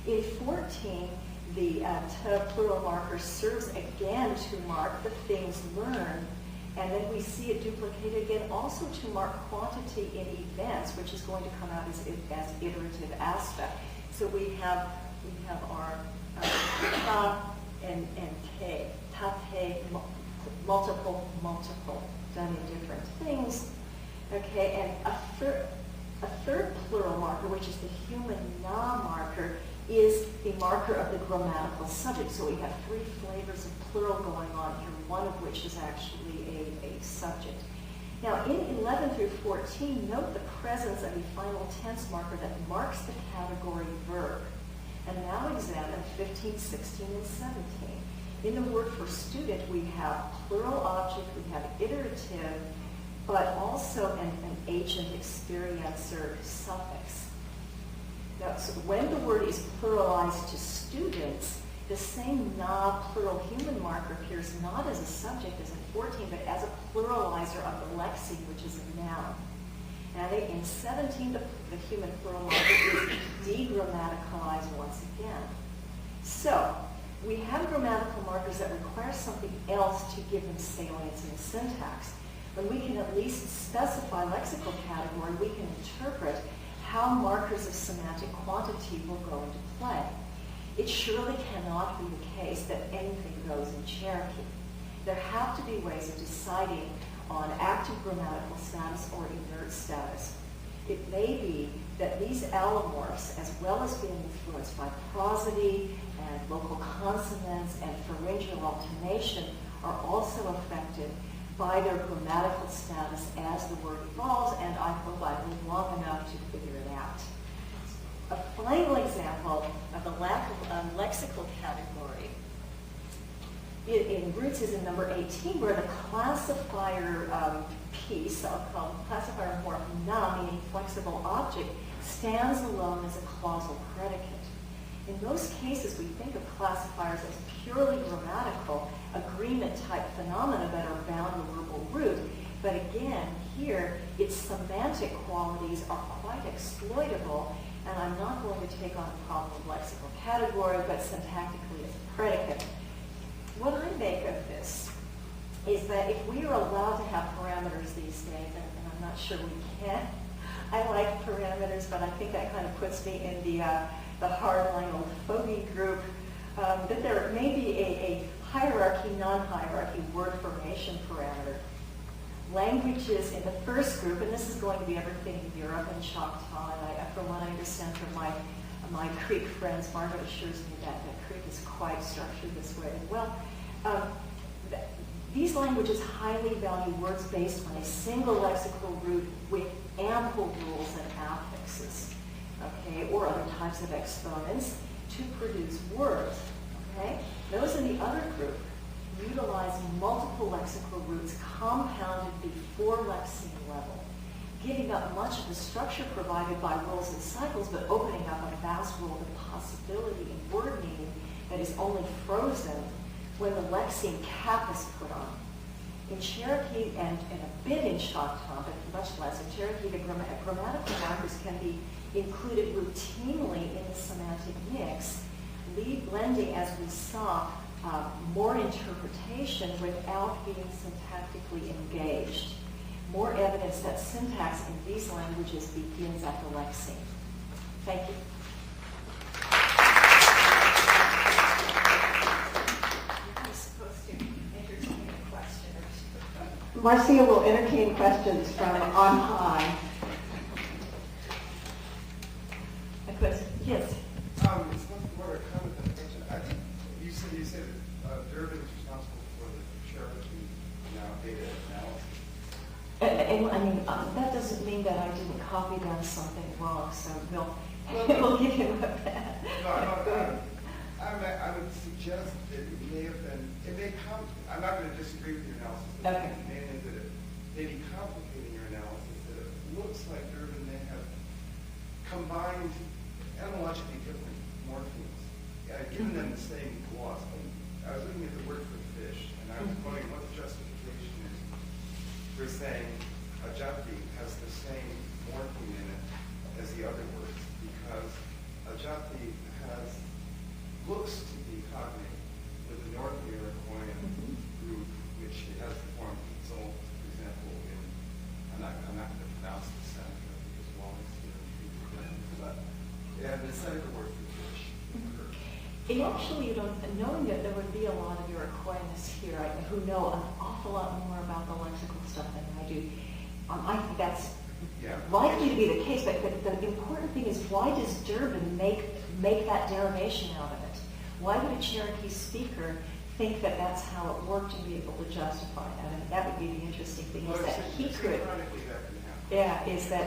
In 14, the plural marker serves again to mark the things learned, and then we see it duplicated again also to mark quantity in events, which is going to come out as iterative aspect. So we have our ta and te, multiple, done in different things. Okay, and a third plural marker, which is the human na marker, is the marker of the grammatical subject. So we have three flavors of plural going on here, one of which is actually a subject. Now in 11 through 14, note the presence of a final tense marker that marks the category verb. And now examine 15, 16, and 17. In the word for student, we have plural object, we have iterative, but also an agent experiencer suffix. Now, so when the word is pluralized to students, the same na plural human marker appears not as a subject as in 14, but as a pluralizer of the lexeme, which is a noun. And in 17, the human plural marker is degrammaticalized once again. So, we have grammatical markers that require something else to give them salience in syntax. When we can at least specify lexical category, we can interpret how markers of semantic quantity will go into play. It surely cannot be the case that anything goes in Cherokee. There have to be ways of deciding on active grammatical status or inert status. It may be that these allomorphs, as well as being influenced by prosody and local consonants and pharyngeal alternation, are also affected by their grammatical status as the word evolves, and I hope I live long enough to figure it out. A final example of the lack of lexical category in roots is in number 18, where the classifier piece, I'll call classifier morph na, meaning flexible object, stands alone as a clausal predicate. In most cases, we think of classifiers as purely grammatical, agreement-type phenomena that are bound to verbal root. But again, here, its semantic qualities are quite exploitable, and I'm not going to take on the problem of lexical category, but syntactically as a predicate. What I make of this is that if we are allowed to have parameters these days, and I'm not sure we can, I like parameters, but I think that kind of puts me in the hardline old fogey group, that there may be a hierarchy, non-hierarchy word formation parameter. Languages in the first group, and this is going to be everything in Europe and Choctaw, and from what I understand from my Creek friends, Margaret assures me that Creek is quite structured this way as well. These languages highly value words based on a single lexical root with ample rules and affixes, okay, or other types of exponents to produce words, okay? Those in the other group utilize multiple lexical roots compounded before lexeme level, giving up much of the structure provided by rules and cycles, but opening up a vast world of possibility and word meaning that is only frozen when the lexeme cap is put on. In Cherokee and a bit in Choctaw, but much less in Cherokee, the grammatical markers can be included routinely in the semantic mix, lending, as we saw, more interpretation without being syntactically engaged. More evidence that syntax in these languages begins at the lexeme. Thank you. I'm supposed to entertain a question. Marcia will entertain questions from on high. A question? Yes. It's not more a comment than a question. I think you said Durbin is responsible for the Cherokee data analysis. And I mean, that doesn't mean that I didn't copy down something wrong, so we'll give him a pat. No, I would suggest that it may have been, it may come, I'm not going to disagree with your analysis. Okay. Mainly that it may be complicating your analysis, that it looks like Durbin may have combined etymologically different morphemes, given them the same gloss. I was looking at the word for fish, and I was wondering what the justification is for saying ajati has the same morpheme in it as the other words, because ajati has looks to be cognate with the North Iroquoian group, which it has formed its own, for example, in, I'm not going to pronounce the Seneca because Wallace here, but yeah, the Seneca word for fish. And actually, knowing that there would be a lot of Iroquois here who know an awful lot more about the lexical stuff than I do, I think that's likely to be the case. But the important thing is, why does Durbin make that derivation out of it? Why would a Cherokee speaker think that that's how it worked and be able to justify that? And that would be the interesting thing, is that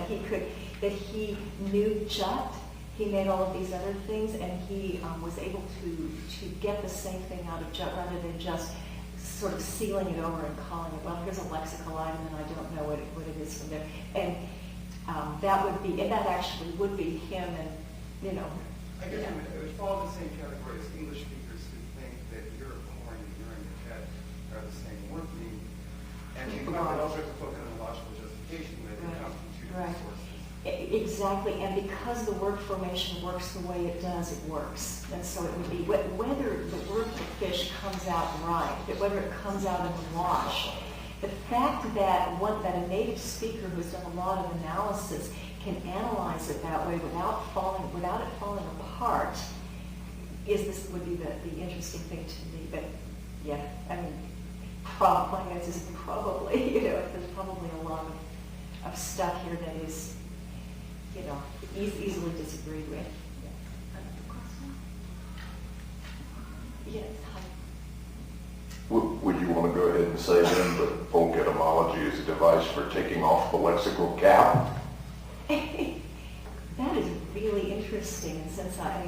he could, that he knew Jut, he made all of these other things, and he was able to get the same thing out of Jut rather than just sort of sealing it over and calling it, well, here's a lexical item and I don't know what it is from there. And that actually would be him, and, you know. I guess it would fall in the same category as English speakers who think that Iroquois and Uringaket are the same word meaning, and you come up with all sorts of phenomenological justification when they come from two different sources. Exactly, and because the word formation works the way it does, it works. And so it would be, whether the word for fish comes out right, whether it comes out in the wash, the fact that a native speaker who's done a lot of analysis can analyze it that way without it falling apart, would be the interesting thing to me. But yeah, I mean, my guess is probably, there's probably a lot of stuff here that is, easily disagreed with. Another question? Yes, hi. Would you want to go ahead and say then that folk etymology is a device for taking off the lexical cap? That is really interesting, and since that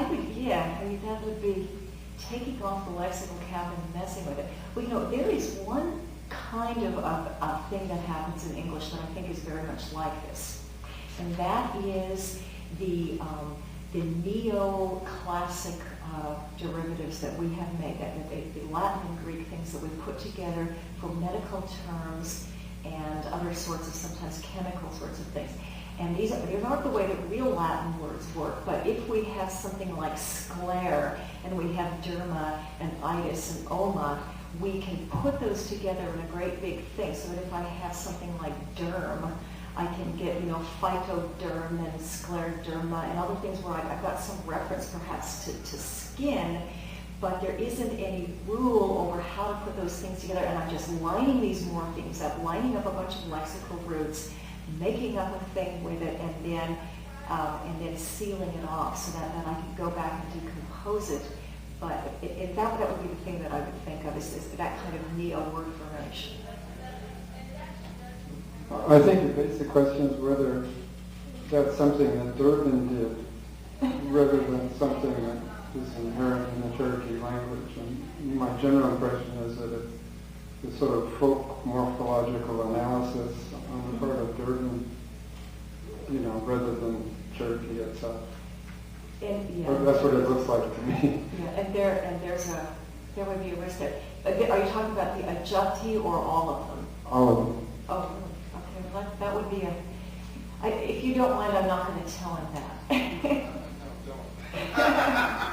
would be taking off the lexical cap and messing with it. Well, there is one kind of thing that happens in English that I think is very much like this. And that is the neoclassic derivatives that we have made, the Latin and Greek things that we put together for medical terms and other sorts of sometimes chemical sorts of things. And these aren't the way that real Latin words work, but if we have something like sclera, and we have derma and itis and oma, we can put those together in a great big thing, so that if I have something like derm, I can get, phytoderm and scleroderma and other things where I've got some reference perhaps to skin, but there isn't any rule over how to put those things together, and I'm just lining these morphemes up, lining up a bunch of lexical roots, making up a thing with it, and then sealing it off so that then I can go back and decompose it. But that would be the thing that I would think of, is that kind of neo-word formation. I think the basic question is whether that's something that Durbin did rather than something that is inherent in the Cherokee language. And my general impression is that it's sort of folk morphological analysis on the part of Durbin, rather than Cherokee itself. And, that's what it looks like to me. Yeah, and there would be a risk there. Are you talking about the Ajati or all of them? All of them. Oh, okay. Well, that would be if you don't mind, I'm not going to tell him that. No, don't.